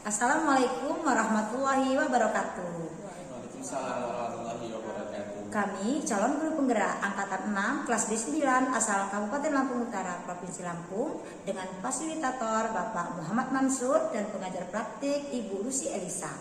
Assalamualaikum warahmatullahi wabarakatuh. Waalaikumsalam warahmatullahi wabarakatuh. Kami calon guru penggerak angkatan 6 kelas D9 asal Kabupaten Lampung Utara, Provinsi Lampung dengan fasilitator Bapak Muhammad Mansur dan pengajar praktik Ibu Lucy Elisa.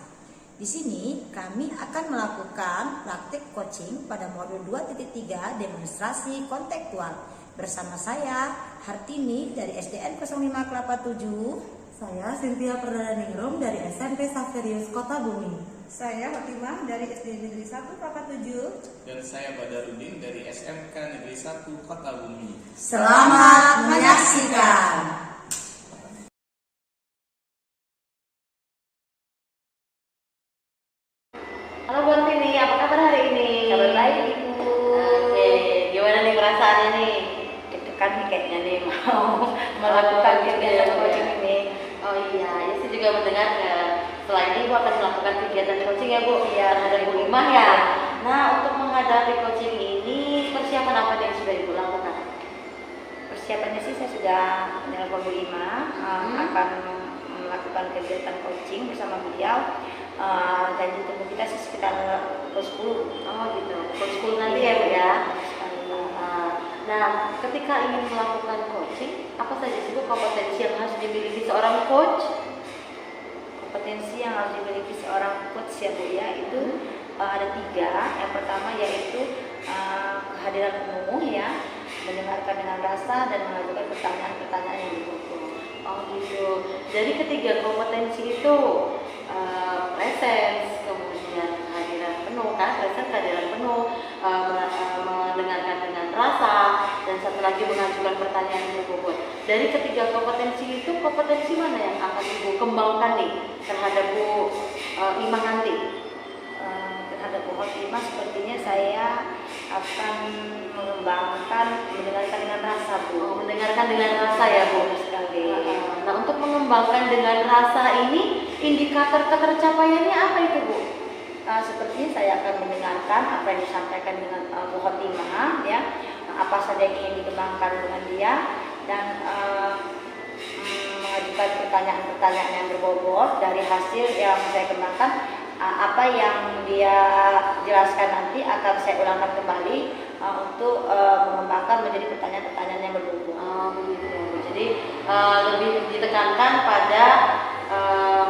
Di sini kami akan melakukan praktik coaching pada modul 2.3 demonstrasi kontekstual bersama saya Hartini dari SDN 05 Kelapa 7. Saya Cynthia Perdaningrum dari SMP Saverius Kota Bumi. Saya Fatimah dari SD Negeri 1 Kelapa 7. Dan saya Badarudin dari SMK Negeri 1 Kota Bumi. Selamat menyaksikan. Halo Bu Antini, apa kabar hari ini? Kabar baik Ibu. Oke, gimana nih perasaannya nih? Deg-degan nih kayaknya nih mau melakukan kegiatan coaching ini. Oh iya, ya saya juga mendengar setelah ini Ibu akan melakukan kegiatan coaching ya Bu? Iya, terhadap Bu Imah ya. Nah, untuk menghadapi coaching ini persiapan apa yang sudah Ibu lakukan? Persiapannya sih saya sudah menelpon Bu Ima, akan melakukan kegiatan coaching bersama beliau. Janji temu kita sih sekitar pukul 10. Oh gitu, pukul 10 nanti ya Bu ya. Nah, ketika ingin melakukan coaching, apa saja sih Bu kompetensi yang harus dimiliki seorang coach? Kompetensi yang harus dimiliki seorang coach ya Bu ya, itu ada 3. Yang pertama yaitu kehadiran penuh ya, mendengarkan dengan rasa dan mengajukan pertanyaan-pertanyaan yang berbobot. Oh gitu. Jadi ketiga kompetensi itu presence, kemudian kehadiran penuh kan, presence kehadiran penuh, mendengarkan dengan rasa, dan satu lagi mengajukan pertanyaan yang berbobot. Dari ketiga kompetensi itu, kompetensi mana yang akan Ibu kembangkan nih terhadap Bu Imah nanti? Terhadap Bu Imah sepertinya saya akan mengembangkan mendengarkan dengan rasa Bu. Oh, mendengarkan dengan rasa ya Bu. Sekali. Nah, untuk mengembangkan dengan rasa ini, indikator ketercapaiannya apa itu Bu? Sepertinya saya akan mendengarkan apa yang disampaikan dengan Bu Khotimah ya, apa saja yang ingin dikembangkan dengan dia, dan mengajukan pertanyaan-pertanyaan yang berbobot dari hasil yang saya kembangkan. Apa yang dia jelaskan nanti akan saya ulangkan kembali untuk mengembangkan menjadi pertanyaan-pertanyaan yang berbobot. Oh begitu ya Bu. Jadi lebih ditekankan pada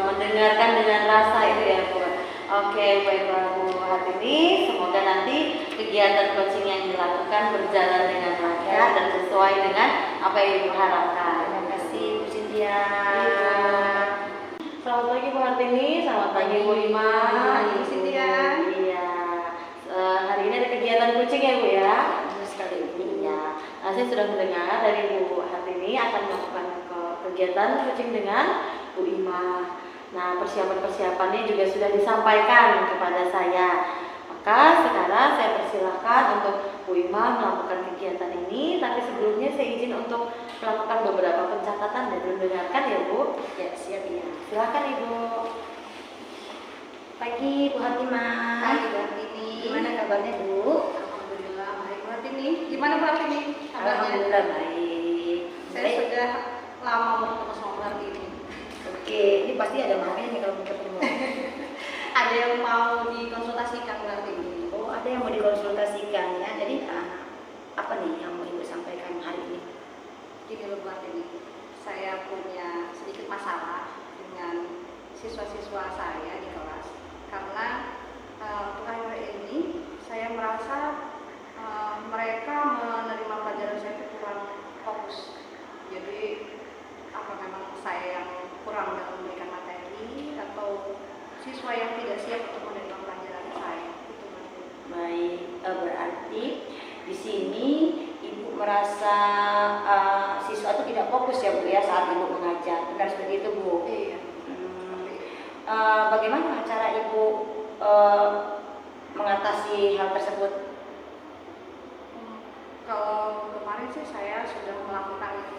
mendengarkan dengan rasa itu ya Bu. Oke, baiklah Bu Hartini, semoga nanti kegiatan coaching yang dilakukan berjalan dengan lancar dan sesuai dengan apa yang Ibu harapkan. Terima kasih Bu Cynthia. Selamat pagi Bu Hartini, selamat pagi Bu Imah. Pagi Bu Cynthia. Iya, hari ini ada kegiatan coaching ya Bu ya? Betul sekali Bu. Iya, nah, saya sudah mendengar dari Bu Hartini akan melakukan kegiatan coaching dengan Bu Imah. Nah, persiapan-persiapannya juga sudah disampaikan kepada saya. Maka sekarang saya persilahkan untuk Bu Imah melakukan kegiatan ini. Tapi sebelumnya saya izin untuk melakukan beberapa pencatatan dan mendengarkan ya Bu. Ya, siap ya. Silakan Ibu. Pagi Bu Khotimah. Pagi Bu Hartini. Gimana kabarnya Bu? Alhamdulillah baik Bu Hartini. Gimana Bu Hartini kabarnya? Alhamdulillah baik. Saya sudah lama bertemu sama Bu Hartini. Oke, ini pasti ada maunya nih kalau ketemu. Ada yang mau dikonsultasikan Bu Hartini? Oh, ada yang mau dikonsultasikan ya. Jadi apa nih yang mau Ibu sampaikan hari ini? Gini loh Bu Hartini, saya punya sedikit masalah dengan siswa-siswa saya di kelas karena untuk akhir ini saya merasa mereka menerima pelajaran saya itu kurang fokus. Jadi apa memang saya yang kurang dalam memberikan materi atau siswa yang tidak siap untuk menerima pelajaran saya itu Bu Hartini. Baik, berarti di sini Ibu merasa siswa itu tidak fokus ya Bu ya saat Ibu mengajar. Benar seperti itu Bu? Iya. Bagaimana cara Ibu mengatasi hal tersebut? Kalau kemarin sih saya sudah melakukan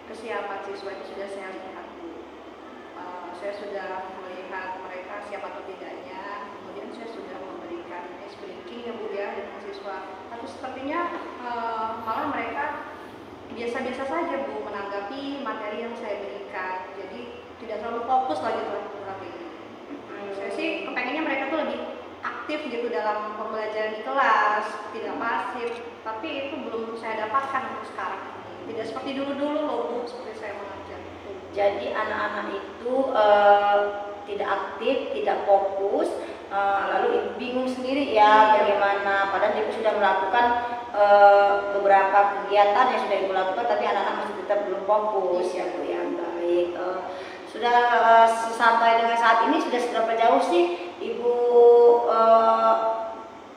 kesiapan siswa itu sudah saya lihat Bu. Saya sudah melihat mereka siap atau tidaknya. Kemudian saya sudah memberikan ice breaking ya Bu ya dengan siswa. Tapi sepertinya malah mereka biasa-biasa saja Bu menanggapi materi yang saya berikan. Jadi tidak terlalu fokus lagi terhadap ini. Saya sih kepengennya mereka tuh lebih aktif gitu dalam pembelajaran di kelas, tidak pasif. Tapi itu belum saya dapatkan untuk sekarang ini. Tidak seperti dulu-dulu loh Bu, seperti saya mengajar. Jadi anak-anak itu tidak aktif, tidak fokus, lalu ibu bingung sendiri ya bagaimana. Padahal ibu sudah melakukan beberapa kegiatan yang sudah ibu lakukan, tapi anak-anak masih tetap belum fokus ya Bu ya. Baik, sudah sampai dengan saat ini sudah seberapa jauh sih ibu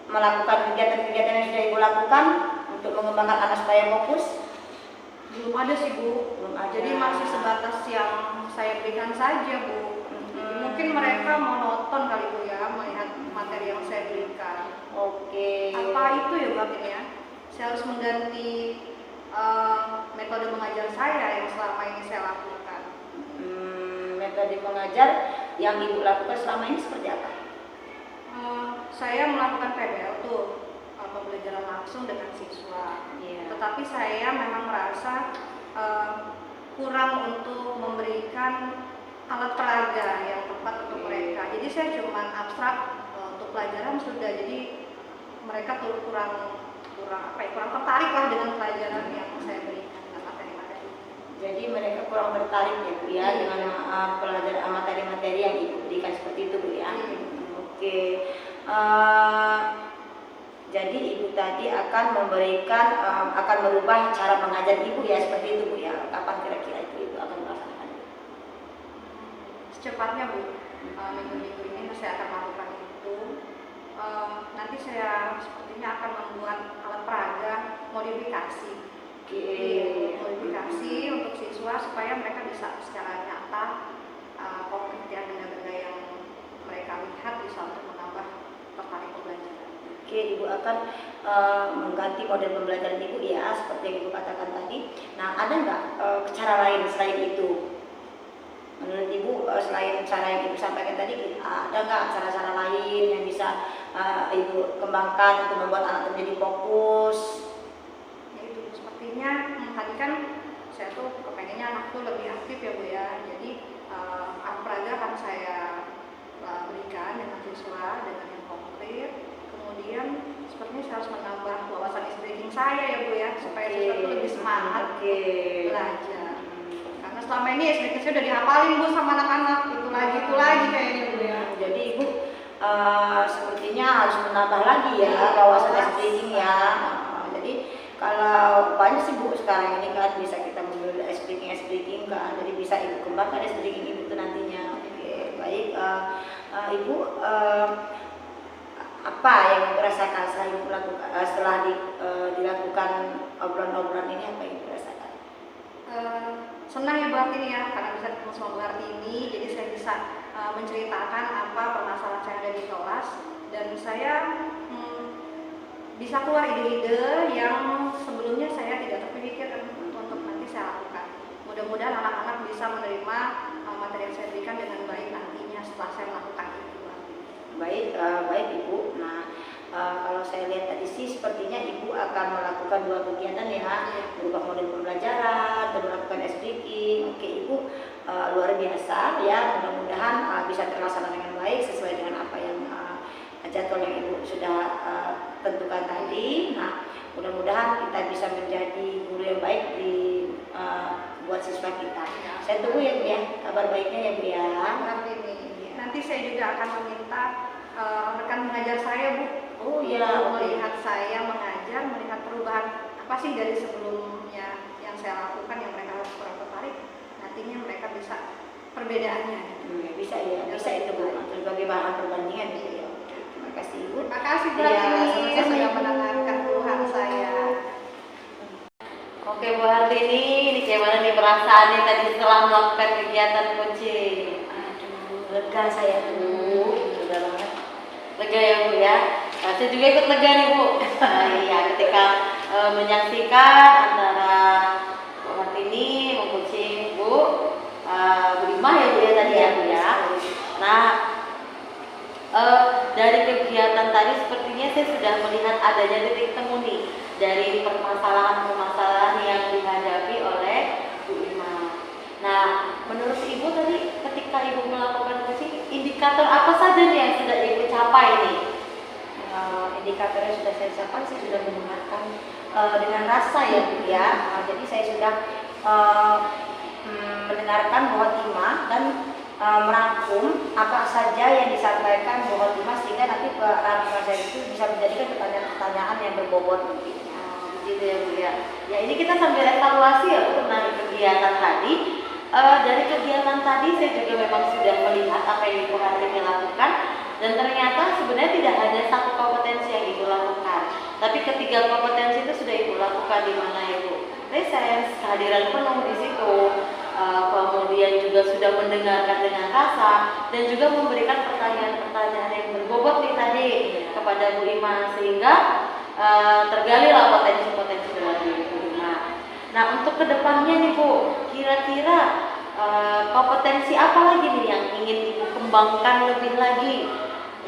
melakukan kegiatan-kegiatan yang sudah ibu lakukan untuk mengembangkan anak supaya fokus? Belum ada sih Bu. Belum ada. Jadi masih sebatas yang saya berikan saja Bu. Mungkin mereka monoton kali Bu ya melihat materi yang saya berikan. Oke. Apa itu ya Bu akhirnya? Saya harus mengganti metode mengajar saya yang selama ini saya lakukan. Metode mengajar yang ibu lakukan selama ini seperti apa? Saya melakukan PBL tuh, pembelajaran langsung dengan siswa. Tetapi saya memang merasa kurang untuk memberikan alat peraga yang tepat untuk mereka. Jadi saya cuma abstrak untuk pelajaran sudah. Jadi mereka tuh kurang tertarik lah dengan pelajaran yang saya berikan dengan materi-materi. Jadi mereka kurang tertarik ya Bu ya dengan pelajaran materi-materi yang ibu berikan seperti itu Bu ya. Oke. Jadi ibu tadi akan memberikan akan merubah cara mengajar ibu ya seperti itu Bu ya. Kapan kira-kira ibu akan melaksanakan? Secepatnya Bu, minggu-minggu ini saya akan melakukan itu. Nanti saya sepertinya akan membuat alat peraga modifikasi. Modifikasi untuk siswa supaya mereka bisa secara nyata pengertian benda-benda yang mereka lihat bisa untuk menambah tertarik pembelajaran. Oke, ibu akan mengganti model pembelajaran ibu ya seperti yang ibu katakan tadi. Nah, ada nggak cara lain selain itu? Menurut ibu selain cara yang ibu sampaikan tadi, ada nggak cara-cara lain yang bisa ibu kembangkan untuk membuat anak menjadi fokus? Ya itu sepertinya tadi kan saya tuh kepengennya anak tuh lebih aktif ya Bu ya. Jadi alat peraga akan saya berikan dengan siswa dengan yang konkret. Kemudian sepertinya saya harus menambah wawasan speaking saya ya Bu ya supaya siswa tuh lebih semangat belajar. Karena selama ini speaking saya udah dihafalin Bu sama anak-anak itu lagi kayaknya Bu ya. Jadi ibu sepertinya harus menambah lagi ya wawasan speaking ya. Jadi kalau banyak sih Bu sekarang ini kan bisa kita mengambil speaking kan, jadi bisa ibu kembangkan speaking ibu itu nantinya. Oke, baik. Ibu apa yang ibu rasakan setelah dilakukan obrolan-obrolan ini, apa yang ibu rasakan? Senang ya Bu Hartini ya, karena bisa ketemu sama Bu Hartini, jadi saya bisa menceritakan apa permasalahan saya ada di kelas dan saya bisa keluar ide-ide yang sebelumnya saya tidak terpikirkan untuk nanti saya lakukan. Mudah-mudahan anak-anak bisa menerima materi yang saya berikan dengan baik nantinya setelah saya melakukan itu. Baik Ibu. Nah, kalau saya lihat tadi sih sepertinya Ibu akan melakukan 2 kegiatan ya, berubah model pembelajaran dan melakukan speaking. Oke Ibu, luar biasa ya, mudah-mudahan bisa terlaksana dengan baik sesuai dengan apa yang jadwal yang Ibu sudah tentukan tadi. Nah, mudah-mudahan kita bisa menjadi guru yang baik buat siswa kita. Saya tunggu ya Bu ya, kabar baiknya ya Bu ya. Nanti saya juga akan meminta rekan mengajar saya Bu, melihat saya mengajar, melihat perubahan apa sih dari sebelumnya yang saya lakukan yang mereka kurang tertarik, nantinya mereka bisa perbedaannya. Bisa itu Bu, sebagai bahan perbandingan ya. Terima kasih Ibu. Terima kasih Bu Hartini sudah mendengarkan keluhan saya. Oke Bu Hartini, ini gimana nih perasaannya tadi setelah melakukan kegiatan coaching? Lega saya Bu, Lega banget. Lega ya Bu ya. Saya juga ikut lega nih Bu. Iya, ketika menyaksikan antara Bu Hartini mengcoaching Bu Imah ya Bu ya tadi ya Bu ya. Nah, dari kegiatan tadi sepertinya saya sudah melihat adanya titik temu nih dari permasalahan-permasalahan yang dihadapi oleh Bu Ima. Nah, menurut Ibu tadi ketika Ibu melakukan coaching, indikator apa saja nih yang sudah Ibu capai nih? Indikatornya sudah saya capai, saya sudah mendengarkan dengan rasa ya Bu ya. Jadi saya sudah mendengarkan Bu Khotimah dan merangkum apa saja yang disampaikan Bu Khotimah sehingga nanti rangkuman saya itu bisa menjadikan pertanyaan-pertanyaan yang berbobot nantinya. Begitu ya Bu ya. Ya ini kita sambil evaluasi ya Bu tentang kegiatan tadi. Dari kegiatan tadi saya juga memang sudah melihat apa yang Ibu Hartini lakukan, dan ternyata sebenarnya tidak hanya satu kompetensi yang Ibu lakukan, tapi ketiga kompetensi itu sudah Ibu lakukan, di mana Ibu presence, kehadiran penuh di situ, kemudian juga sudah mendengarkan dengan rasa, dan juga memberikan pertanyaan-pertanyaan yang berbobot nih tadi kepada Bu Ima, sehingga tergalilah potensi-potensi dalam diri Bu Ima. Nah, untuk kedepannya nih Bu, kira-kira kompetensi apa lagi nih yang ingin Ibu kembangkan lebih lagi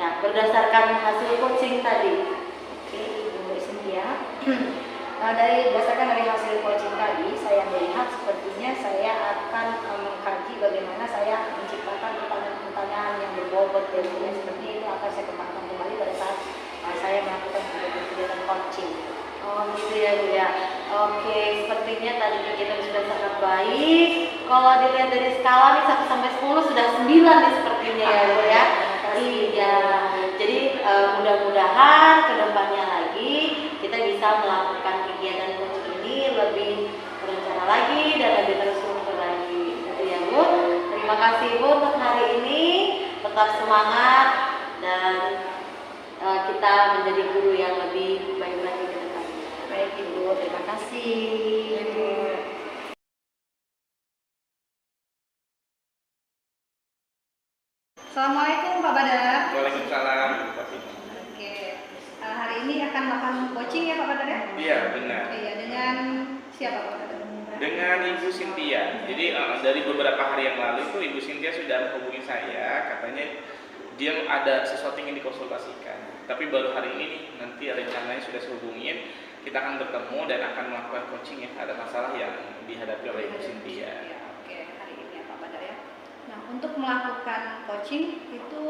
ya berdasarkan hasil coaching tadi? Oke, Ibu Cynthia. Berdasarkan dari hasil coaching tadi, saya melihat sepertinya saya akan mengkaji bagaimana saya menciptakan pertanyaan-pertanyaan yang berbobot dan seperti itu akan saya kembangkan kembali pada saat saya melakukan kegiatan coaching. Oh gitu ya Bu ya. Oke, sepertinya tadi kita sudah sangat baik. Kalau dilihat dari skala nih 1 sampai 10 sudah 9 nih sepertinya ya Bu ya. Iya. Jadi mudah-mudahan kedepannya lagi kita bisa melakukan kegiatan coaching ini lebih berencana lagi dan lebih terstruktur lagi. Gitu ya Bu. Terima kasih Bu untuk hari ini. Tetap semangat dan kita menjadi guru yang lebih baik lagi ke depan. Baik Ibu, terima kasih. Assalamualaikum Pak Badar. Waalaikumsalam. Oke, hari ini akan melakukan coaching ya Pak Badar ya? Iya, benar. Iya, dengan siapa Pak Badar? Dengan Ibu Cynthia. Jadi dari beberapa hari yang lalu itu Ibu Cynthia sudah menghubungi saya, katanya dia ada sesuatu yang ingin dikonsultasikan. Tapi baru hari ini nih, nanti rencananya sudah sehubungin, kita akan bertemu dan akan melakukan coaching ya. Ada masalah yang dihadapi oleh Ibu Cynthia. Ya, oke, hari ini ya Pak Badar ya. Nah, untuk melakukan coaching itu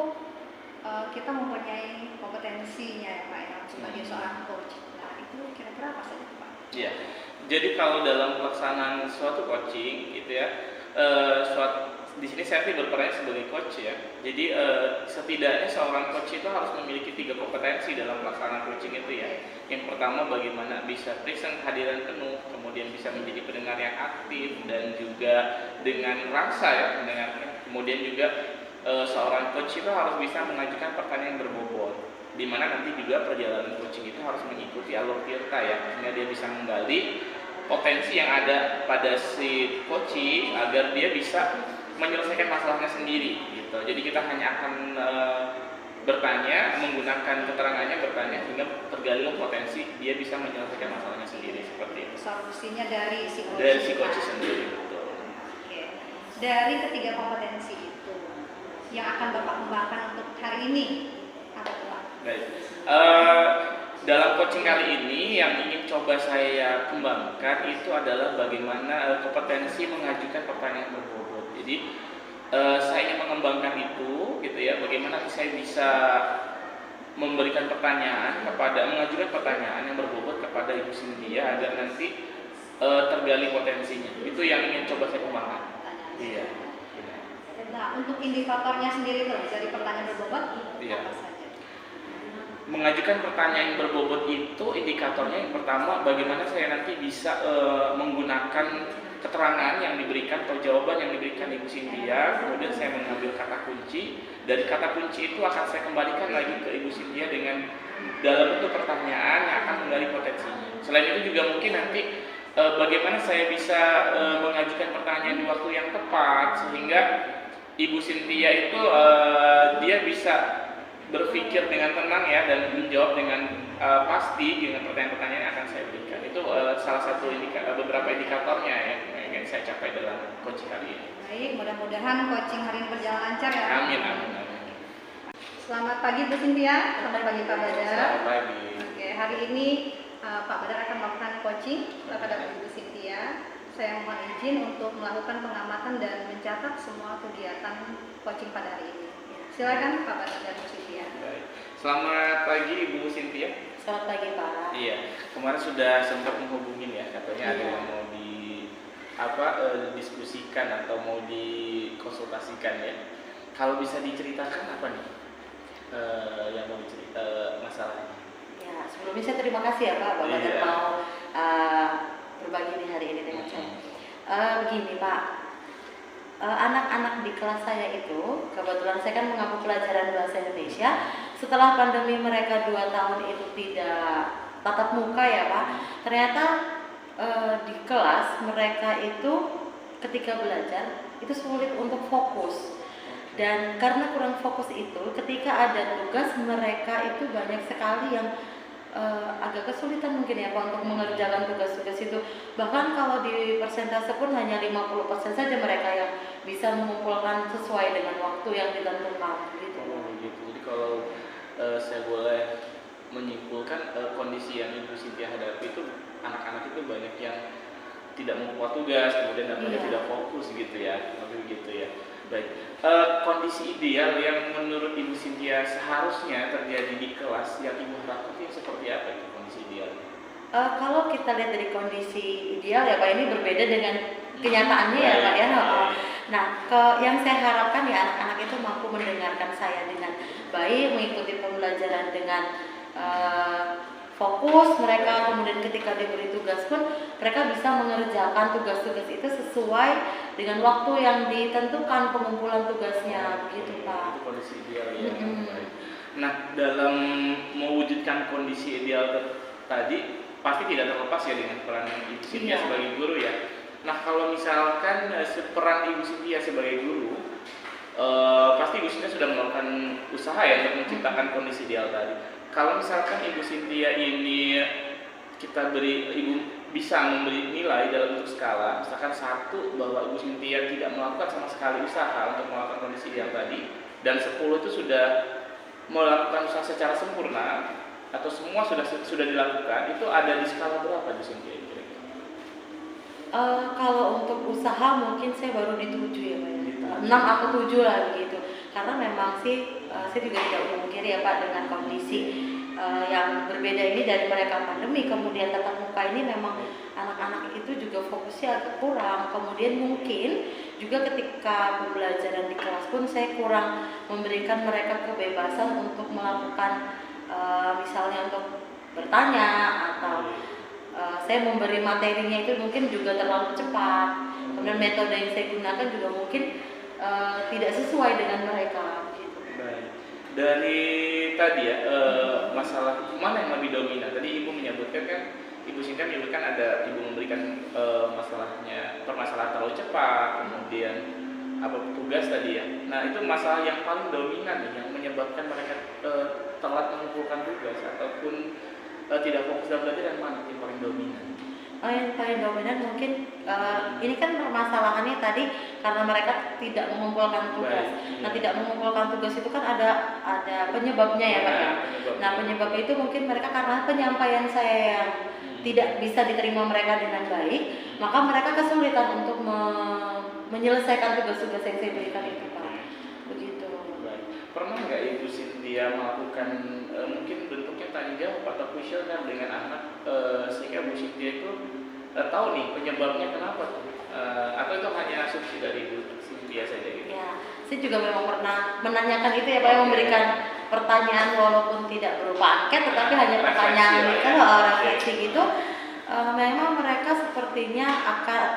kita mempunyai kompetensinya ya Pak ya, sebagai seorang coach. Nah, itu kira-kira apa saja Pak? Iya. Jadi kalau dalam pelaksanaan suatu coaching gitu ya, di sini saya berperan sebagai coach ya. Jadi setidaknya seorang coach itu harus memiliki 3 kompetensi dalam pelaksanaan coaching itu ya. Yang pertama bagaimana bisa present, kehadiran penuh, kemudian bisa menjadi pendengar yang aktif dan juga dengan rasa ya mendengarkan. Kemudian juga seorang coach itu harus bisa mengajukan pertanyaan yang berbobot, di mana nanti juga perjalanan coaching itu harus mengikuti alur tirta ya, sehingga dia bisa menggali potensi yang ada pada si coaching agar dia bisa menyelesaikan masalahnya sendiri gitu. Jadi kita hanya akan bertanya, menggunakan keterangannya bertanya sehingga tergalilah potensi dia bisa menyelesaikan masalahnya sendiri seperti itu. Solusinya dari si coach. Dari si coach sendiri betul. Oke. Dari ketiga kompetensi itu yang akan Bapak kembangkan untuk hari ini apa tuh Pak? Baik. Dalam coaching kali ini yang ingin coba saya kembangkan itu adalah bagaimana kompetensi mengajukan pertanyaan berbobot. Jadi saya ingin mengembangkan itu, gitu ya. Bagaimana saya bisa memberikan pertanyaan mengajukan pertanyaan yang berbobot kepada Ibu Cynthia agar nanti tergali potensinya. Itu yang ingin coba saya kembangkan. Iya. Nah, untuk indikatornya sendiri tuh dari pertanyaan berbobot Iya. apa saja? Mengajukan pertanyaan yang berbobot itu indikatornya yang pertama bagaimana saya nanti bisa menggunakan keterangan yang diberikan atau jawaban yang diberikan Ibu Cynthia, kemudian saya mengambil kata kunci. Dari kata kunci itu akan saya kembalikan lagi ke Ibu Cynthia dengan dalam bentuk pertanyaan yang akan menggali potensinya. Selain itu juga mungkin nanti bagaimana saya bisa mengajukan pertanyaan di waktu yang tepat sehingga Ibu Cynthia itu dia bisa berpikir dengan tenang ya dan menjawab dengan pasti dengan pertanyaan-pertanyaan yang akan saya berikan. Itu salah satu beberapa indikatornya ya yang saya capai dalam coaching kali ini. Baik, mudah-mudahan coaching hari ini berjalan lancar ya. Amin, amin, amin. Selamat pagi Bu Cynthia, selamat pagi Pak Badar. Selamat pagi. Oke, hari ini Pak Badar akan melakukan coaching terhadap Ibu Cynthia. Saya mohon izin untuk melakukan pengamatan dan mencatat semua kegiatan coaching pada hari ini. Silakan Pak Badar dan Bu Cynthia. Baik. Selamat pagi Ibu Cynthia. Selamat pagi Pak. Iya, kemarin sudah sempat menghubungin ya, katanya ada Iya. yang mau diskusikan atau mau dikonsultasikan ya. Kalau bisa diceritakan apa nih yang mau dicerita masalahnya? Ya, sebelumnya saya terima kasih ya Pak Bapak Iya. mau berbagi nih hari ini dengan saya. Begini Pak, anak-anak di kelas saya itu, kebetulan saya kan mengampu pelajaran bahasa Indonesia. Setelah pandemi mereka 2 tahun itu tidak tatap muka ya Pak, ternyata di kelas mereka itu ketika belajar itu sulit untuk fokus. Dan karena kurang fokus itu, ketika ada tugas mereka itu banyak sekali yang agak kesulitan mungkin ya Pak untuk mengerjakan tugas-tugas itu. Bahkan kalau di persentase pun hanya 50% saja mereka yang bisa mengumpulkan sesuai dengan waktu yang ditentukan gitu. Oh, begitu. Jadi kalau saya boleh menyimpulkan kondisi yang Ibu Cynthia hadapi itu anak-anak itu banyak yang tidak membuat tugas, kemudian namanya Iya. tidak fokus gitu ya, begitu ya. Baik, kondisi ideal yang menurut Ibu Cynthia seharusnya terjadi di kelas yang Ibu harapkan itu seperti apa itu kondisi ideal? Kalau kita lihat dari kondisi ideal ya Pak, ini berbeda dengan kenyataannya ya Pak ya. Nah, yang saya harapkan ya anak-anak itu mampu mendengarkan saya dengan baik, mengikuti pembelajaran dengan fokus mereka, kemudian ketika diberi tugas pun mereka bisa mengerjakan tugas-tugas itu sesuai dengan waktu yang ditentukan pengumpulan tugasnya begitu Pak. Itu kondisi ideal ya. Mm-mm. Baik. Nah, dalam mewujudkan kondisi ideal tadi pasti tidak terlepas ya dengan peran Ibu Cynthia Iya. sebagai guru ya. Nah, kalau misalkan peran Ibu Cynthia sebagai guru, pasti Ibu Cynthia sudah melakukan usaha ya untuk menciptakan kondisi ideal tadi. Kalau misalkan Ibu Cynthia ini Ibu bisa memberi nilai dalam bentuk skala, misalkan 1 bahwa Ibu Cynthia tidak melakukan sama sekali usaha untuk melakukan kondisi ideal tadi, dan 10 itu sudah melakukan usaha secara sempurna atau semua sudah dilakukan, itu ada di skala berapa Ibu Cynthia kira-kira? Kalau untuk usaha mungkin saya baru di 7 ya Pak. Di 7. 6 atau 7 lah begitu. Karena memang sih saya juga tidak memungkiri ya Pak dengan kondisi yang berbeda ini dari mereka pandemi, kemudian tatap muka ini memang anak-anak itu juga fokusnya agak kurang. Kemudian mungkin juga ketika pembelajaran di kelas pun saya kurang memberikan mereka kebebasan untuk melakukan misalnya untuk bertanya atau saya memberi materinya itu mungkin juga terlalu cepat. Kemudian metode yang saya gunakan juga mungkin tidak sesuai dengan mereka gitu. Baik. Dari tadi ya masalah mana yang lebih dominan? Tadi Ibu menyebutkan kan, Ibu Cynthia menyebutkan ada Ibu memberikan permasalahan terlalu cepat, kemudian tugas tadi ya. Nah, itu masalah yang paling dominan nih, yang menyebabkan mereka telat mengumpulkan tugas ataupun tidak fokus dalam belajar, yang mana yang paling dominan? Yang paling dominan mungkin ini kan permasalahannya tadi karena mereka tidak mengumpulkan tugas. Baik. Nah, tidak mengumpulkan tugas itu kan ada penyebabnya ya Pak ya. Nah, penyebabnya itu mungkin mereka karena penyampaian saya yang tidak bisa diterima mereka dengan baik, maka mereka kesulitan untuk menyelesaikan tugas-tugas yang saya berikan itu Pak. Begitu. Baik. Pernah nggak Ibu Cynthia melakukan mungkin bentuknya tanya jawab atau kuesioner dengan anak sehingga Bu Cynthia itu tahu nih penyebabnya kenapa tuh? Atau itu hanya asumsi dari Bu Cynthia saja gitu? Ya, saya juga memang pernah menanyakan itu ya Pak, memberikan pertanyaan walaupun tidak berupa angket tetapi hanya pertanyaan itu refleksi gitu. Memang mereka sepertinya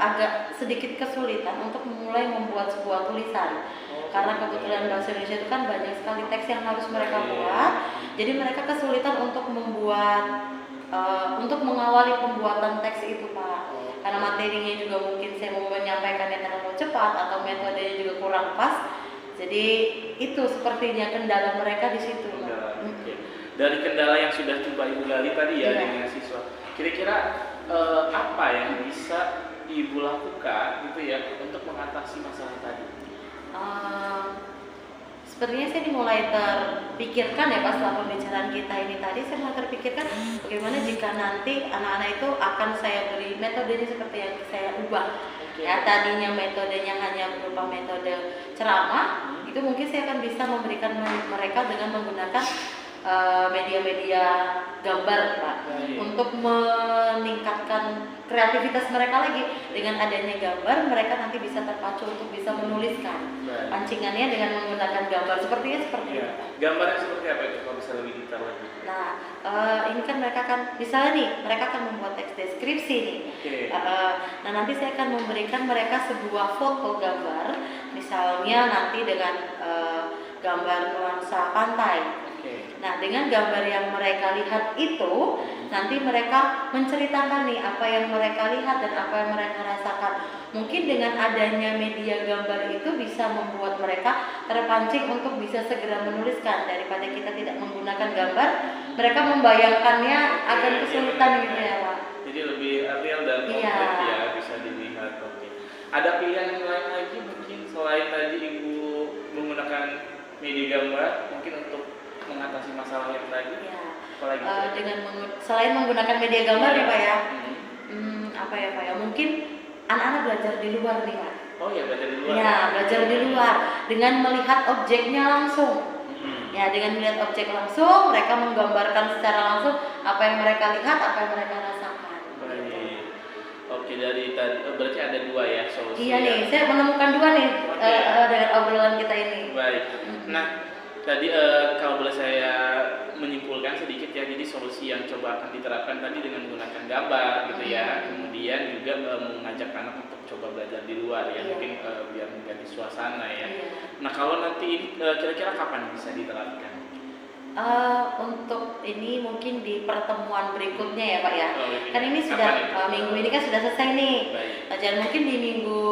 agak sedikit kesulitan untuk mulai membuat sebuah tulisan. Karena kebetulan bahasa Indonesia itu kan banyak sekali teks yang harus mereka buat. Jadi mereka kesulitan untuk untuk mengawali pembuatan teks itu Pak. Karena materinya juga mungkin saya mau menyampaikannya terlalu cepat atau metodenya juga kurang pas. Jadi itu sepertinya kendala mereka di situ. Oke. Dari kendala yang sudah coba Ibu gali tadi ya dengan siswa, kira-kira apa yang bisa Ibu lakukan gitu ya untuk mengatasi masalah tadi? sepertinya saya mulai terpikirkan ya pas setelah pembicaraan kita ini tadi, saya mulai terpikirkan bagaimana jika nanti anak-anak itu akan saya beri metodenya seperti yang saya ubah. Ya, tadinya metodenya hanya berupa metode ceramah, itu mungkin saya akan bisa memberikan mereka dengan menggunakan media-media gambar, Pak, untuk meningkatkan kreativitas mereka lagi. Dengan adanya gambar, mereka nanti bisa terpacu untuk bisa menuliskan pancingannya dengan menggunakan gambar. Sepertinya seperti itu. Gambarnya seperti apa itu kalau bisa lebih detail lagi? Nah, ini kan mereka kan, misalnya nih, mereka akan membuat teks deskripsi nih. Nah, nanti saya akan memberikan mereka sebuah foto gambar, misalnya nanti dengan gambar nuansa pantai. Nah, dengan gambar yang mereka lihat itu, nanti mereka menceritakan nih apa yang mereka lihat dan apa yang mereka rasakan. Mungkin dengan adanya media gambar itu bisa membuat mereka terpancing untuk bisa segera menuliskan. Daripada kita tidak menggunakan gambar, mereka membayangkannya akan kesulitan gitu ya, Pak. Jadi lebih real dan konkret ya, bisa dilihat. Ada pilihan yang lain lagi mungkin selain tadi Ibu menggunakan media gambar, mungkin untuk mengatasi masalah yang tadi? Ya. Apalagi Selain menggunakan media gambar ya, Pak ya. Apa ya, Pak ya? Mungkin anak-anak belajar di luar nih, Pak. Oh ya, belajar di luar. Ya, belajar di luar dengan melihat objeknya langsung. Ya, dengan melihat objek langsung, mereka menggambarkan secara langsung apa yang mereka lihat, apa yang mereka rasakan. Baik. Oke, dari tadi berarti ada dua ya solusi. Iya nih, saya menemukan dua nih dengan obrolan kita ini. Baik. Nah, tadi kalau boleh saya menyimpulkan sedikit ya, jadi solusi yang coba akan diterapkan tadi dengan menggunakan gambar gitu ya, kemudian juga mengajak anak untuk coba belajar di luar ya, mungkin biar mengganti suasana ya. Nah, kalau nanti kira-kira kapan bisa diterapkan? Untuk ini mungkin di pertemuan berikutnya ya, Pak ya. Kan ini Kapan sudah itu? minggu ini kan sudah selesai nih. Dan mungkin di minggu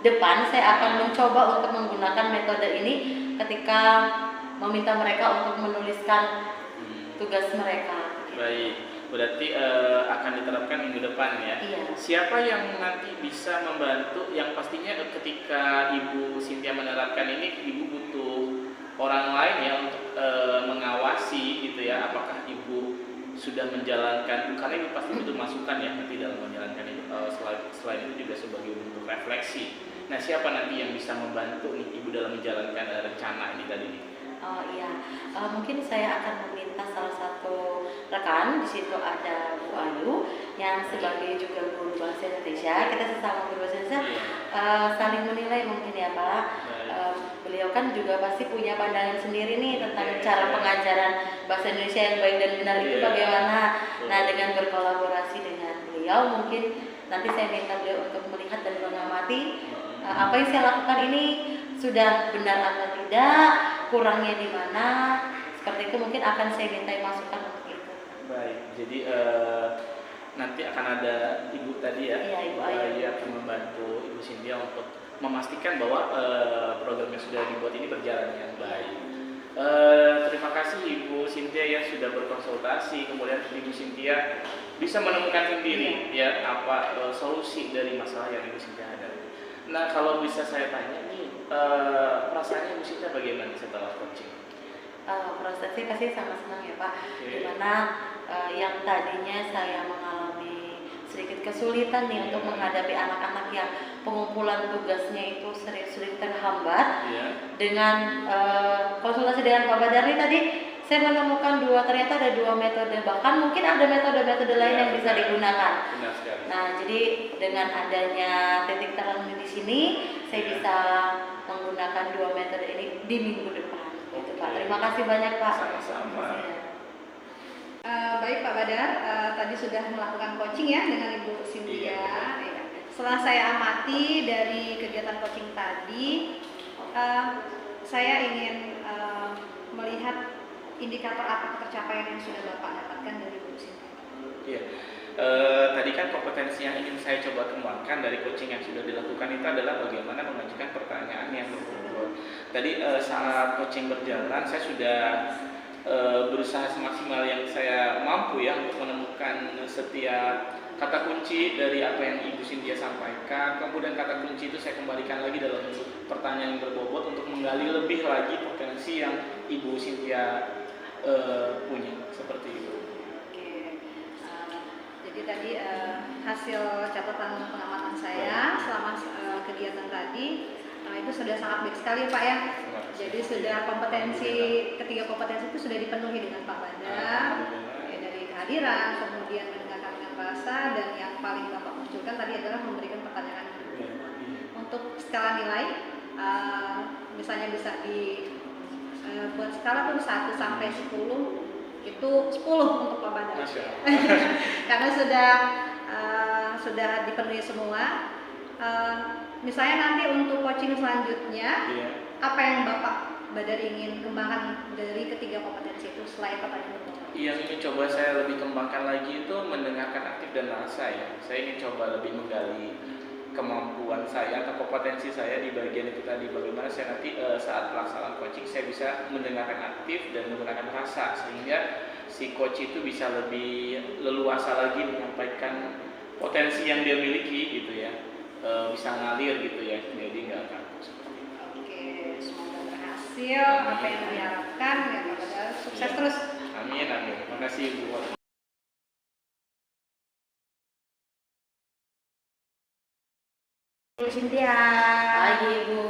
depan saya akan mencoba untuk menggunakan metode ini ketika meminta mereka untuk menuliskan tugas mereka. Baik, berarti akan diterapkan minggu depan ya. Iya. Siapa yang nanti bisa membantu? Yang pastinya ketika Ibu Cynthia menerapkan ini, Ibu butuh orang lain ya untuk mengawasi gitu ya. Apakah Ibu sudah menjalankan? Karena Ibu pasti butuh masukan ya nanti dalam menjalankan itu. Selain itu juga sebagai bentuk refleksi. Nah, siapa nanti yang bisa membantu nih Ibu dalam menjalankan rencana ini tadi nih? Oh iya, mungkin saya akan meminta salah satu rekan, di situ ada Bu Ayu yang sebagai juga guru bahasa Indonesia. Kita sesama guru bahasa Indonesia saling menilai mungkin ya, Pak. Beliau kan juga pasti punya pandangan sendiri nih tentang cara pengajaran bahasa Indonesia yang baik dan benar itu bagaimana. Nah, dengan berkolaborasi dengan beliau mungkin nanti saya minta beliau untuk melihat dan mengamati apa yang saya lakukan ini sudah benar atau tidak, kurangnya di mana, seperti itu mungkin akan saya minta masukan untuk itu. Baik, jadi nanti akan ada Ibu tadi ya, Iya, Ibu Ayu akan membantu Ibu Cynthia untuk memastikan bahwa program yang sudah dibuat ini berjalan dengan baik. Terima kasih Ibu Cynthia ya sudah berkonsultasi, kemudian Ibu Cynthia bisa menemukan sendiri ya apa solusi dari masalah yang Ibu Cynthia hadapi. Nah, kalau bisa saya tanya nih, perasaannya Ibu Cynthia bagaimana setelah coaching? Prosesnya pasti sangat senang ya, Pak. Dimana yang tadinya saya mengalami sedikit kesulitan nih untuk menghadapi anak-anak yang pengumpulan tugasnya itu sering terhambat. Dengan konsultasi dengan Pak Badarni tadi, saya menemukan ternyata ada dua metode, bahkan mungkin ada metode-metode lain yang bisa digunakan. Nah, jadi dengan adanya titik terang di sini, saya bisa menggunakan dua metode ini di minggu depan. Gitu, Pak. Terima kasih banyak, Pak. Sama-sama. Baik Pak Badar, tadi sudah melakukan coaching ya dengan Ibu Cynthia. Setelah saya amati dari kegiatan coaching tadi, saya ingin melihat indikator apa pencapaian yang sudah Bapak dapatkan dari Ibu Cynthia. Iya. Tadi kan kompetensi yang ingin saya coba kembangkan dari coaching yang sudah dilakukan itu adalah bagaimana mengajukan pertanyaan yang berbobot. Tadi saat coaching berjalan, saya sudah berusaha semaksimal yang saya mampu ya untuk menemukan setiap kata kunci dari apa yang Ibu Cynthia sampaikan. Kemudian kata kunci itu saya kembalikan lagi dalam bentuk pertanyaan yang berbobot untuk menggali lebih lagi potensi yang Ibu Cynthia punya, seperti itu. Oke, jadi tadi hasil catatan pengamatan saya selama kegiatan tadi itu sudah sangat baik sekali Pak ya. Jadi sudah ketiga kompetensi itu sudah dipenuhi dengan Pak Badar, ya, dari kehadiran, kemudian mendengarkan dengan rasa, dan yang paling Bapak munculkan tadi adalah memberikan pertanyaan. Untuk skala nilai, misalnya bisa buat skala tuh 1 sampai 10, itu 10 untuk Pak Badar. Karena sudah dipenuhi semua. Misalnya nanti untuk coaching selanjutnya, apa yang Bapak Badar ingin kembangkan dari ketiga kompetensi itu selain pertanyaan berbohong? Yang ingin coba saya lebih kembangkan lagi itu mendengarkan aktif dan rasa ya. Saya ingin coba lebih menggali kemampuan saya atau kompetensi saya di bagian itu tadi, bagaimana saya nanti saat pelaksanaan coaching saya bisa mendengarkan aktif dan menggunakan rasa, sehingga si coach itu bisa lebih leluasa lagi menyampaikan potensi yang dia miliki gitu ya, bisa ngalir gitu ya, jadi nggak kaku seperti itu. Oke, semoga berhasil apa yang diharapkan ya Pak Badar, sukses terus. Amin, amin. Terima kasih Bu. Bu Cynthia. Pagi Ibu.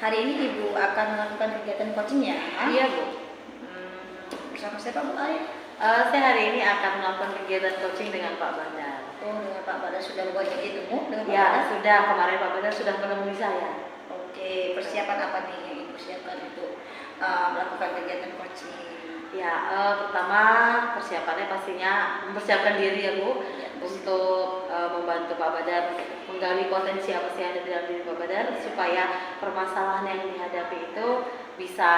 Hari ini Ibu akan melakukan kegiatan coaching ya? Iya Bu. Bersama siapa Bu Ari? Saya hari ini akan melakukan kegiatan coaching dengan Pak Badar. Oh, dengan Pak Badar sudah buat jadi temu dengan Pak Ya, Badar? sudah. Kemarin Pak Badar sudah menemui saya. Oke, persiapan apa nih yang Ibu siapkan untuk melakukan kegiatan coaching? Ya, pertama persiapannya pastinya mempersiapkan diri ya Bu, untuk membantu Pak Badar menggali potensi apa sih yang ada di dalam diri Pak Badar, supaya permasalahan yang dihadapi itu bisa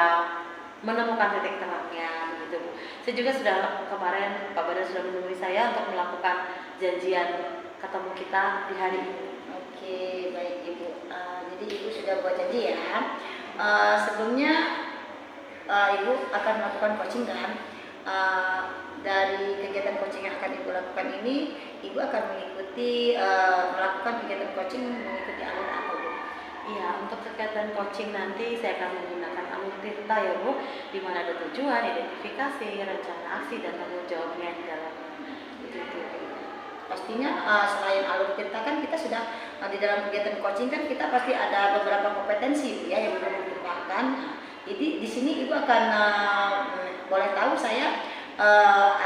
menemukan titik terangnya begitu Bu. Saya juga sudah kemarin Pak Badar sudah menemui saya untuk melakukan janjian ketemu kita di hari ini. Oke, baik Ibu. Jadi Ibu sudah buat janji ya. Sebelumnya Ibu akan melakukan coaching kan? Dari kegiatan coaching yang akan Ibu lakukan ini, Ibu akan mengikuti melakukan kegiatan coaching mengikuti alur apa Bu? Iya, untuk kegiatan coaching nanti saya akan menggunakan alur tirta ya Bu, di mana ada tujuan, identifikasi, rencana aksi, dan tanggung jawabnya di dalamnya. Itu. Pastinya selain alur tirta kan kita sudah di dalam kegiatan coaching kan kita pasti ada beberapa kompetensi Bu, ya yang perlu dikembangkan. Jadi di sini Ibu akan boleh tahu saya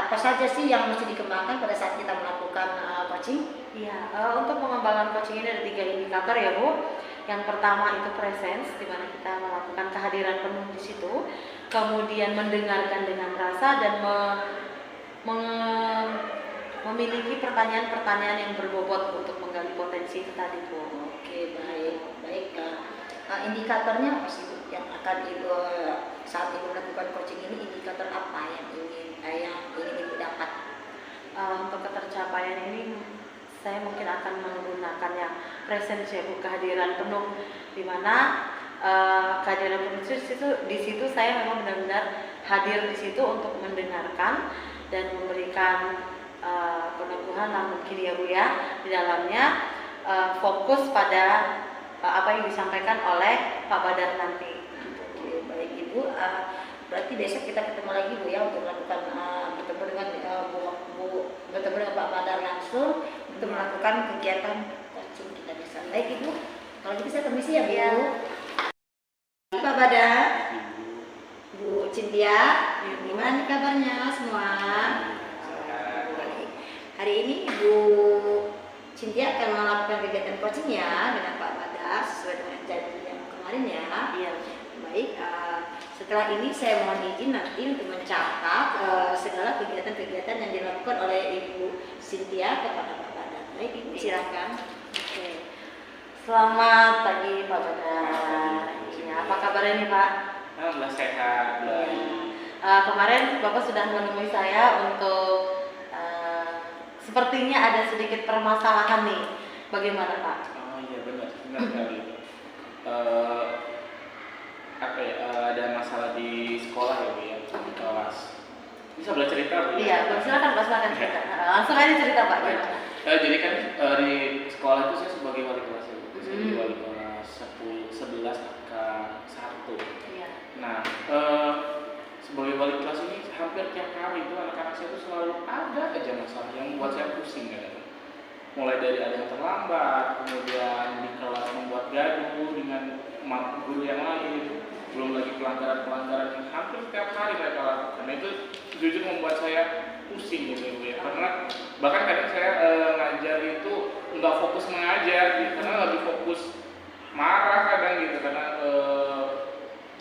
apa saja sih yang mesti dikembangkan pada saat kita melakukan coaching? Iya, untuk mengembangkan coaching ini ada 3 indikator ya Bu. Yang pertama itu presence, di mana kita melakukan kehadiran penuh di situ. Kemudian mendengarkan dengan rasa dan memiliki pertanyaan-pertanyaan yang berbobot untuk menggali potensi itu tadi Bu. Oke, baik. Indikatornya apa sih Bu yang akan Ibu saat Ibu melakukan coaching ini, indikator apa yang ingin Ibu dapat? Untuk ketercapaian ini saya mungkin akan menggunakan yang presence ya Bu, kehadiran penuh, di mana kehadiran penuh di situ saya memang benar-benar hadir di situ untuk mendengarkan dan memberikan peneguhan lah mungkin ya Bu ya, di dalamnya fokus pada apa yang disampaikan oleh Pak Badar nanti. Oke, baik Ibu. Berarti besok kita ketemu lagi Bu ya untuk melakukan bertemu dengan bertemu dengan Pak Badar langsung untuk melakukan kegiatan coaching kita besok. Baik Ibu. Kalau gitu saya permisi ya Bu. Ya. Pak Badar, Bu Cynthia, gimana kabarnya semua? Baik. Hari ini Ibu Cynthia akan melakukan kegiatan coaching ya dengan Pak Badar sesuai dengan janji yang kemarin ya. Iya. Baik, setelah ini saya mohon izin nanti untuk mencatat segala kegiatan-kegiatan yang dilakukan oleh Ibu Cynthia kepada Pak Badar. Baik Ibu, silakan. Oke. Selamat pagi Pak Badar. Ya, apa kabar ini Pak? Alhamdulillah sehat. Kemarin Bapak sudah menemui saya untuk sepertinya ada sedikit permasalahan nih. Bagaimana Pak? Oh iya benar sekali. Ada masalah di sekolah ya Bu ya, di kelas. Bisa boleh cerita Bu? Iya, silakan Pak, silakan cerita. Langsung aja cerita Pak. Baik. Gimana? Jadi kan di sekolah itu saya sebagai wali kelas ya, Bu. Saya jadi Hmm. wali kelas 11 angka 1. Iya. Nah, sebagai wali kelas ini hampir tiap hari itu anak-anak saya itu selalu ada aja masalah yang membuat saya pusing kadang. Mulai dari ada yang terlambat, kemudian di kelas membuat gaduh dengan guru yang lain, belum lagi pelanggaran-pelanggaran yang hampir tiap hari mereka lakukan. Nah, itu jujur membuat saya pusing gitu ya, karena bahkan kadang saya ngajar itu nggak fokus mengajar gitu, karena lebih fokus marah kadang gitu, karena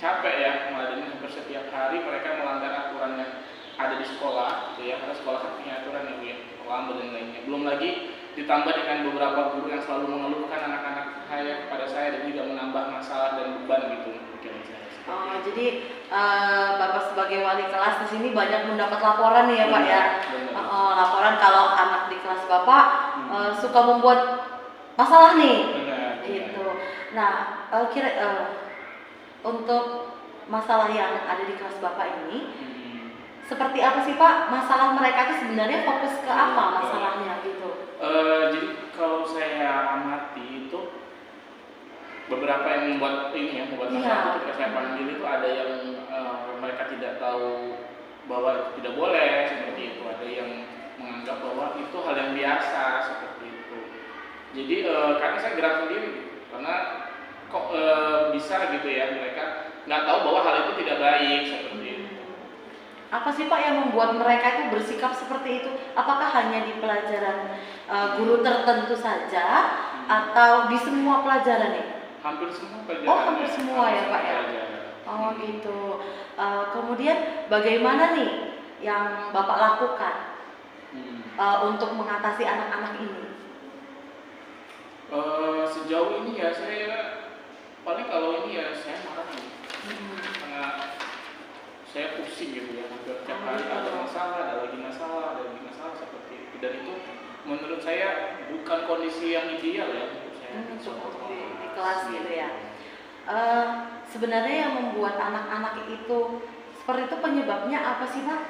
capek ya meladeni hampir setiap hari mereka melanggar aturan yang ada di sekolah gitu ya, karena sekolah kan punya aturan ya, lambat dan lainnya. Belum lagi ditambah dengan beberapa guru yang selalu mengeluhkan anak-anak saya kepada saya dan juga menambah masalah dan beban gitu pikiran saya. Oh, jadi Bapak sebagai wali kelas di sini banyak mendapat laporan nih ya Pak ya. Benar. Laporan kalau anak di kelas Bapak suka membuat masalah nih. Benar. Gitu. Nah, untuk masalah yang ada di kelas Bapak ini, seperti apa sih Pak? Masalah mereka itu sebenarnya fokus ke apa masalahnya gitu? Jadi kalau saya amati itu beberapa yang membuat ini ya, membuat masalah ketika saya panggil itu ada yang mereka tidak tahu bahwa itu tidak boleh seperti itu, ada yang menganggap bahwa itu hal yang biasa seperti itu. Jadi karena saya gerak sendiri gitu, karena kok bisa gitu ya mereka nggak tahu bahwa hal itu tidak baik seperti itu. Apa sih Pak yang membuat mereka itu bersikap seperti itu? Apakah hanya di pelajaran guru tertentu saja atau di semua pelajaran nih? Hampir semua pelajaran. Oh, hampir semua ya Pak ya? Oh gitu. Kemudian bagaimana nih yang Bapak lakukan untuk mengatasi anak-anak ini? Sejauh ini ya saya paling kalau ini ya saya marah nih. Karena saya pusing gitu ya, hampir tiap hari ada masalah, ada lagi masalah seperti itu. Dan itu menurut saya bukan kondisi yang ideal ya untuk saya. Untuk di kelas gitu ya. Sebenarnya yang membuat anak-anak itu seperti itu penyebabnya apa sih Pak?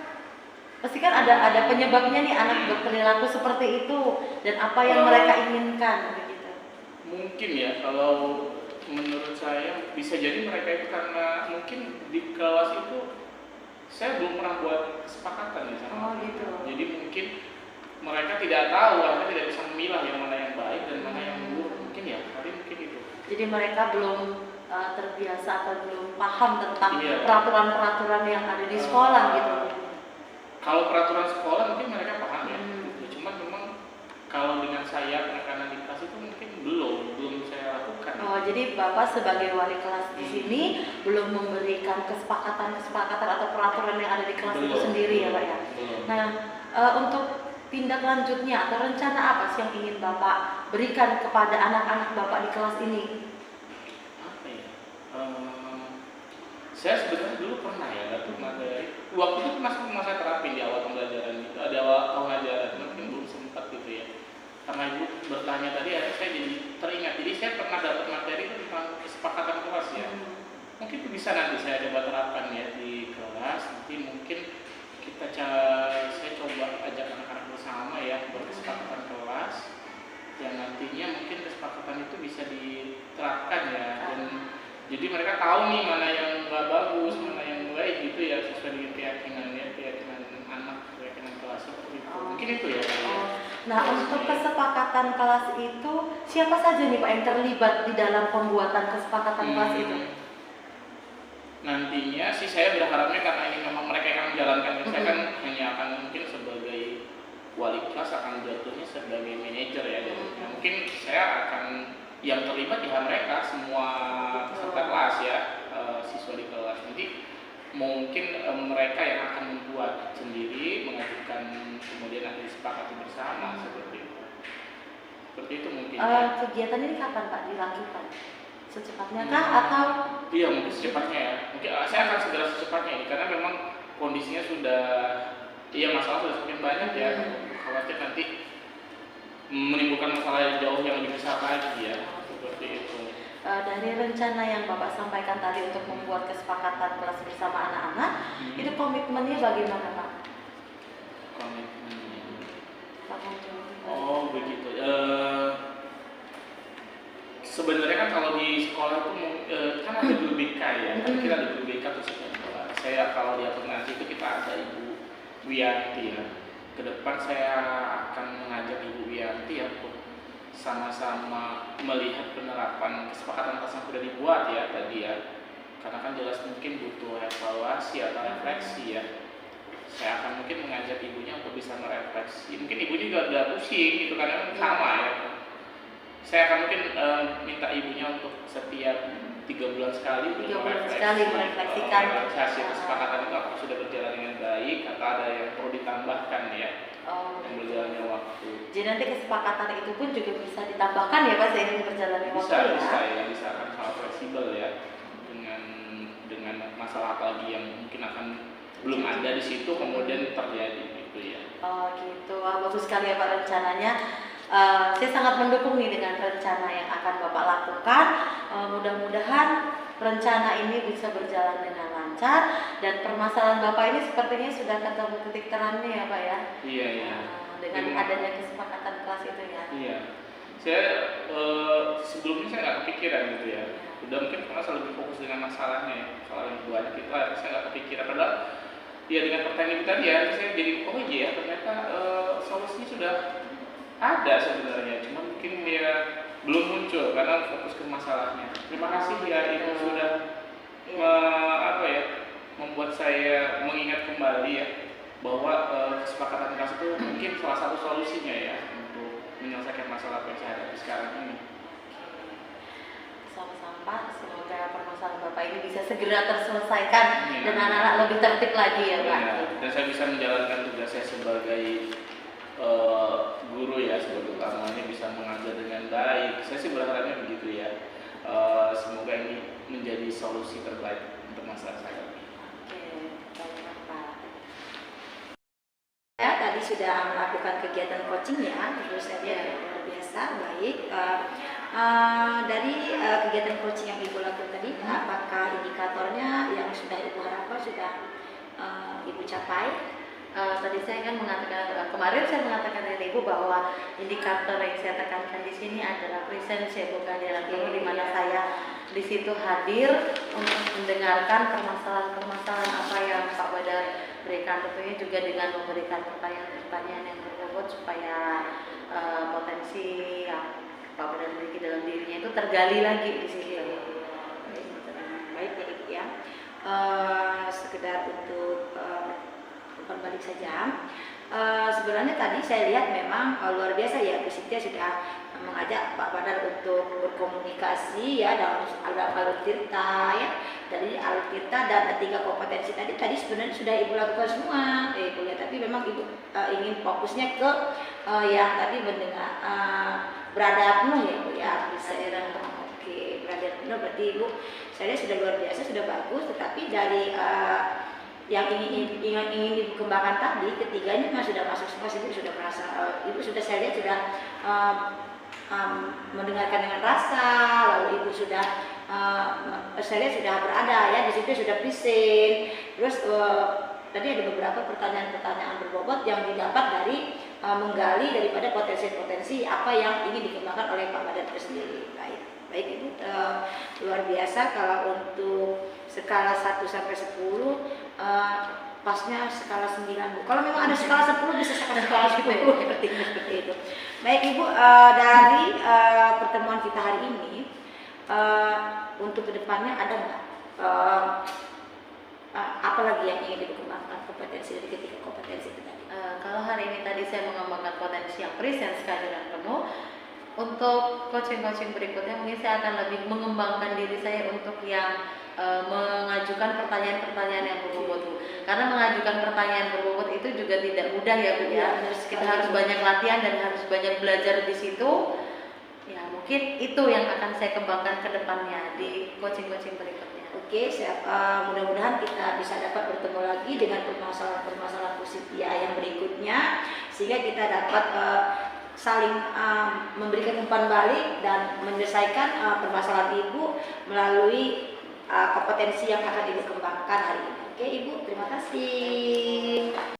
Pasti kan ada penyebabnya nih anak berperilaku seperti itu dan apa yang mereka inginkan begitu. Mungkin ya kalau menurut saya bisa jadi mereka itu karena mungkin di kelas itu saya belum pernah buat kesepakatan ya sama. Gitu. Jadi mungkin mereka tidak tahu, mereka tidak bisa memilah yang mana yang baik dan mana yang buruk. Mungkin ya, tapi mungkin itu. Jadi mereka belum terbiasa atau belum paham tentang Iya. peraturan-peraturan yang ada di sekolah gitu. Kalau peraturan sekolah mungkin mereka paham ya. Cuman memang kalau dengan saya penekanan di kelas itu mungkin belum saya lakukan. Oh, jadi Bapak sebagai wali kelas di sini belum memberikan kesepakatan atau peraturan yang ada di kelas itu sendiri ya Pak ya. Belum. Nah, untuk tindak lanjutnya atau rencana apa sih yang ingin Bapak berikan kepada anak-anak Bapak di kelas ini? Apa ya? Saya sebenarnya dulu pernah ya dapat materi. Waktu itu pernah saya terapin di awal pembelajaran itu, ada awal tahun ajaran, mungkin belum sempat gitu ya. Karena Ibu bertanya tadi, saya jadi teringat. Jadi saya pernah dapat materi itu tentang kesepakatan kelas ya. Mungkin itu bisa nanti saya coba terapkan ya di kelas. Nanti mungkin saya coba ajak anak-anak bersama ya berkesepakatan kelas. Yang nantinya mungkin kesepakatan itu bisa diterapkan ya. Dan jadi mereka tahu nih mana yang nggak bagus, mana yang baik gitu ya sesuai dengan keyakinan anak, keyakinan kelas seperti itu. Mungkin itu ya. Nah, untuk kesepakatan kelas itu siapa saja nih Pak yang terlibat di dalam pembuatan kesepakatan kelas itu? Nantinya sih saya berharapnya karena ini memang mereka yang menjalankan, saya kan hanya akan mungkin sebagai wali kelas akan jatuhnya sebagai manajer ya. Dan mungkin saya akan yang terlibat ya mereka semua peserta kelas ya, siswa di kelas. Nanti mungkin mereka yang akan membuat sendiri, mengajukan kemudian nanti disepakati bersama seperti itu. Seperti itu mungkin. Kegiatan ini kapan Pak dilakukan? Secepatnya kah atau? Iya mungkin secepatnya ya. Mungkin saya akan segera secepatnya ini karena memang kondisinya sudah, masalah sudah semakin banyak ya. Khawatir nanti menimbulkan masalah yang jauh yang lebih besar lagi ya. Seperti itu. Dari rencana yang Bapak sampaikan tadi untuk membuat kesepakatan kelas bersama anak-anak, itu komitmennya bagaimana Pak? Komitmennya. Oh begitu. Sebenarnya kan kalau di sekolah itu kan ada guru BK ya. Kan kita ada guru BK tuh sebenarnya. Saya kalau di aplikasi itu kita ada Ibu Wiyanti ya. Kedepan saya akan mengajak Ibu Wiyanti ya untuk sama-sama melihat penerapan kesepakatan kelas yang sudah dibuat ya tadi ya. Karena kan jelas mungkin butuh evaluasi atau refleksi ya. Saya akan mungkin mengajak ibunya untuk bisa merefleksi. Mungkin ibu juga udah pusing gitu karena kan sama ya. Saya akan mungkin minta ibunya untuk setiap 3 bulan sekali merefleksikan realisasi kesepakatan itu apakah sudah berjalan dengan baik atau ada yang perlu ditambahkan ya. Yang berjalannya waktu. Jadi nanti kesepakatan itu pun juga bisa ditambahkan ya Pak seiring berjalannya waktu ya. Bisa akan sangat fleksibel ya dengan masalah apa lagi yang mungkin akan belum ada di situ kemudian terjadi gitu ya. Oh gitu, wah, bagus sekali ya Pak rencananya. Saya sangat mendukung nih dengan rencana yang akan Bapak lakukan. Mudah-mudahan rencana ini bisa berjalan dengan lancar dan permasalahan Bapak ini sepertinya sudah ketemu titik terangnya ya Pak ya. Iya. Dengan adanya kesepakatan kelas itu ya. Iya. Saya sebelumnya saya nggak kepikiran gitu ya. Udah mungkin karena saya lebih fokus dengan masalahnya ya. Soal yang banyak itu saya nggak kepikiran. Padahal ya dengan pertanyaan tadi ya saya jadi oh iya ternyata solusinya sudah ada sebenarnya. Cuma mungkin ya belum muncul karena fokus ke masalahnya. Terima kasih ya Ibu sudah membuat saya mengingat kembali ya bahwa kesepakatan kelas itu mungkin salah satu solusinya ya untuk menyelesaikan masalah yang saya hadapi sekarang ini. Sama-sama, semoga permasalahan Bapak ini bisa segera terselesaikan dan anak-anak lebih tertib lagi ya Pak. Dan saya bisa menjalankan tugas saya sebagai guru ya, sebagai utamanya bisa mengajar dengan baik. Saya sih berharapnya begitu ya. Semoga ini menjadi solusi terbaik untuk masalah saya. Ya, tadi sudah melakukan kegiatan coaching ya, terus saya luar biasa baik. Dari kegiatan coaching yang Ibu lakukan tadi, apakah indikatornya yang sudah Ibu harapkan sudah Ibu capai? Tadi saya kan mengatakan kemarin saya mengatakan dengan Ibu bahwa indikator yang saya tekankan di sini adalah presensi bukan kehadiran di mana saya di situ hadir untuk mendengarkan permasalahan apa yang Pak Badar berikan, tentunya juga dengan memberikan pertanyaan-pertanyaan yang berbobot supaya potensi yang Pak Badar memiliki dalam dirinya itu tergali lagi di situ. Baik ya Ibu ya. Sekedar untuk balik saja. Sebenarnya tadi saya lihat memang luar biasa ya Bu Sintia sudah mengajak Pak Badar untuk berkomunikasi ya dalam alur tirta ya. Dari alur tirta dan 3 kompetensi tadi sebenarnya sudah Ibu lakukan semua Ibu ya, tapi memang Ibu ingin fokusnya ke yang tadi mendengar beradab penuh ya Bu ya. Oke, beradab penuh berarti Ibu saya lihat sudah luar biasa, sudah bagus, tetapi dari yang ingin Ibu kembangkan tadi, ketiganya memang sudah masuk semua. Ibu sudah merasa, Ibu sudah saya lihat sudah mendengarkan dengan rasa, lalu Ibu sudah saya lihat sudah berada ya di situ, sudah present. Terus tadi ada beberapa pertanyaan-pertanyaan berbobot yang didapat dari menggali daripada potensi-potensi apa yang ingin dikembangkan oleh Pak Badar itu sendiri. Baik Ibu, luar biasa. Kalau untuk skala 1 sampai 10 pasnya skala 9 Bu. Kalau memang ada skala 10 bisa skala 10 seperti itu. Baik Ibu, dari pertemuan kita hari ini untuk kedepannya ada nggak apa lagi yang ingin dikembangkan kompetensi dari ketiga kompetensi itu tadi? Kalau hari ini tadi saya mengembangkan potensi yang presence kehadiran penuh. Untuk coaching-coaching berikutnya mungkin saya akan lebih mengembangkan diri saya untuk yang mengajukan pertanyaan-pertanyaan yang berbobot. Karena mengajukan pertanyaan berbobot itu juga tidak mudah ya Bu ya. Kita harus banyak latihan dan harus banyak belajar di situ. Ya mungkin itu yang akan saya kembangkan ke depannya di coaching-coaching berikutnya. Oke, mudah-mudahan kita bisa dapat bertemu lagi dengan permasalahan-permasalahan Sintia yang berikutnya, sehingga kita dapat saling memberikan umpan balik dan menyelesaikan permasalahan Ibu melalui kompetensi yang akan Ibu kembangkan hari ini. Oke Ibu, terima kasih.